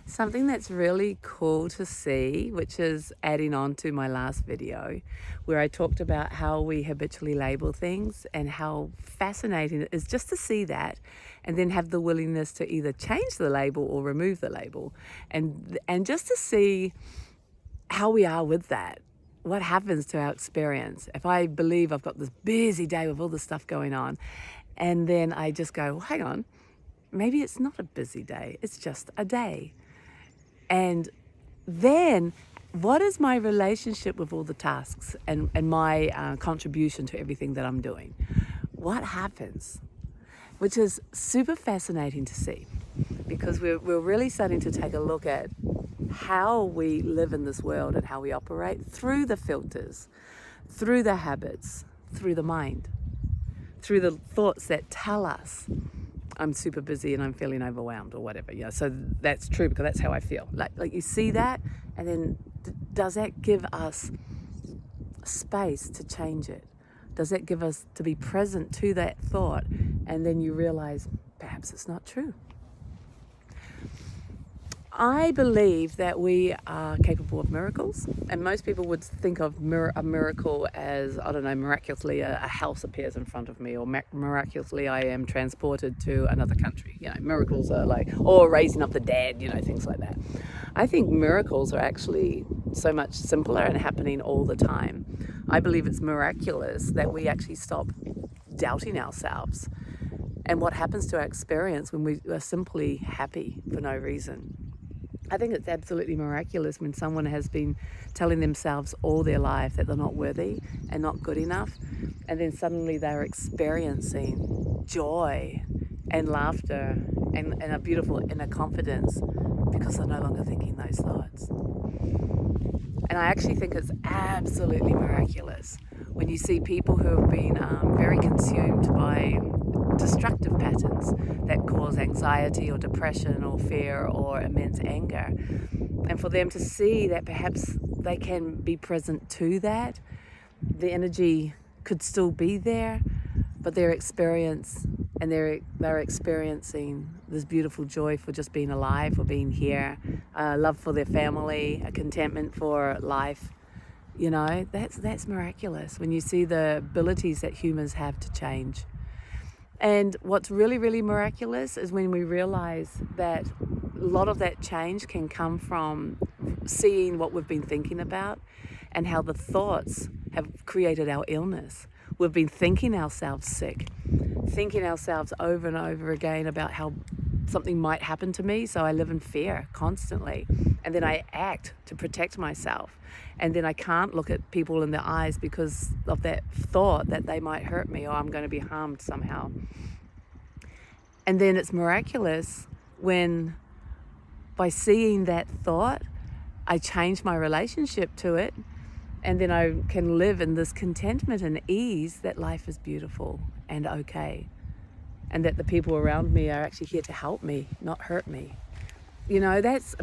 Something that's really cool to see, which is adding on to my last video, where I talked about how we habitually label things and how fascinating it is just to see that and then have the willingness to either change the label or remove the label, and just to see how we are with that. What happens to our experience? If I believe I've got this busy day with all this stuff going on, and then I just go, well, hang on, maybe it's not a busy day, it's just a day. And then what is my relationship with all the tasks and my contribution to everything that I'm doing? What happens? Which is super fascinating to see, because we're really starting to take a look at how we live in this world and how we operate through the filters, through the habits, through the mind, through the thoughts that tell us I'm super busy and I'm feeling overwhelmed or whatever. So that's true, because that's how I feel. Like you see that, and then does that give us space to change it? Does that give us to be present to that thought? And then you realize perhaps it's not true. I believe that we are capable of miracles, and most people would think of a miracle as, I don't know, miraculously a house appears in front of me, or miraculously I am transported to another country. Miracles are like, or raising up the dead, things like that. I think miracles are actually so much simpler and happening all the time. I believe it's miraculous that we actually stop doubting ourselves and what happens to our experience when we are simply happy for no reason. I think it's absolutely miraculous when someone has been telling themselves all their life that they're not worthy and not good enough, and then suddenly they're experiencing joy and laughter and a beautiful inner confidence because they're no longer thinking those thoughts. And I actually think it's absolutely miraculous when you see people who have been very consumed by destructive patterns that cause anxiety or depression or fear or immense anger. And for them to see that perhaps they can be present to that, the energy could still be there, but their experience and they're experiencing this beautiful joy for just being alive, for being here, love for their family, a contentment for life. That's miraculous when you see the abilities that humans have to change. And what's really, really miraculous is when we realize that a lot of that change can come from seeing what we've been thinking about and how the thoughts have created our illness. We've been thinking ourselves sick, thinking ourselves over and over again about how something might happen to me, so I live in fear constantly. And then I act to protect myself. And then I can't look at people in the eyes because of that thought that they might hurt me or I'm going to be harmed somehow. And then it's miraculous when, by seeing that thought, I change my relationship to it, and then I can live in this contentment and ease that life is beautiful and okay, and that the people around me are actually here to help me, not hurt me. That's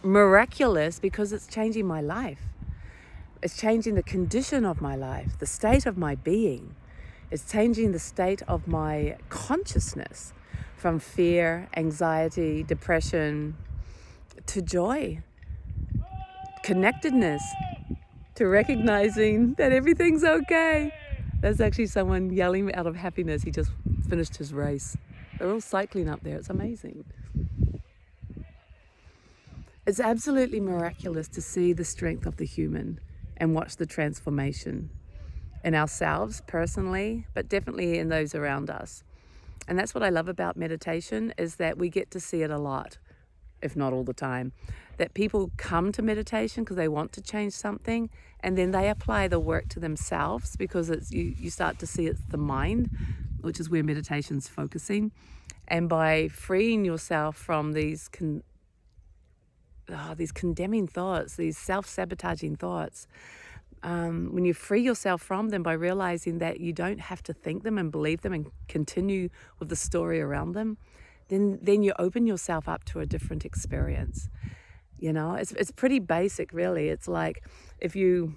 miraculous because it's changing my life. It's changing the condition of my life, the state of my being. It's changing the state of my consciousness from fear, anxiety, depression, to joy, connectedness, to recognizing that everything's okay. There's actually someone yelling out of happiness. He just finished his race. They're all cycling up there. It's amazing. It's absolutely miraculous to see the strength of the human and watch the transformation in ourselves personally, but definitely in those around us. And that's what I love about meditation, is that we get to see it a lot, if not all the time. That people come to meditation because they want to change something, and then they apply the work to themselves because you start to see it's the mind, which is where meditation's focusing. And by freeing yourself from these condemning thoughts, these self-sabotaging thoughts, when you free yourself from them by realizing that you don't have to think them and believe them and continue with the story around them, then you open yourself up to a different experience. It's pretty basic, really. It's like if you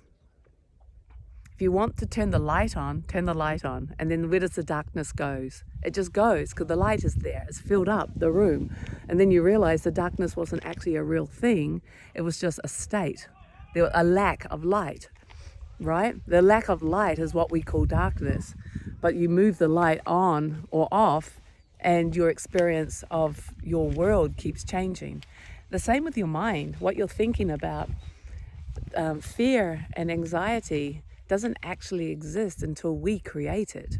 If you want to turn the light on, turn the light on. And then where does the darkness goes? It just goes because the light is there. It's filled up the room. And then you realize the darkness wasn't actually a real thing. It was just a state. There was a lack of light, right? The lack of light is what we call darkness. But you move the light on or off, and your experience of your world keeps changing. The same with your mind. What you're thinking about, fear and anxiety doesn't actually exist until we create it.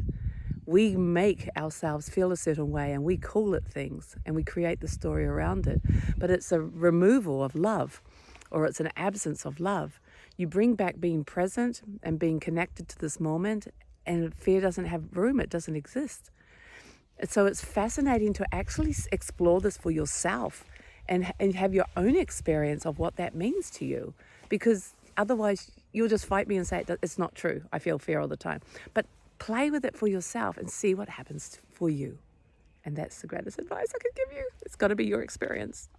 We make ourselves feel a certain way and we call it things and we create the story around it. But it's a removal of love, or it's an absence of love. You bring back being present and being connected to this moment, and fear doesn't have room, it doesn't exist. So it's fascinating to actually explore this for yourself and have your own experience of what that means to you. Because otherwise you'll just fight me and say, it's not true, I feel fear all the time. But play with it for yourself and see what happens for you. And that's the greatest advice I could give you. It's got to be your experience.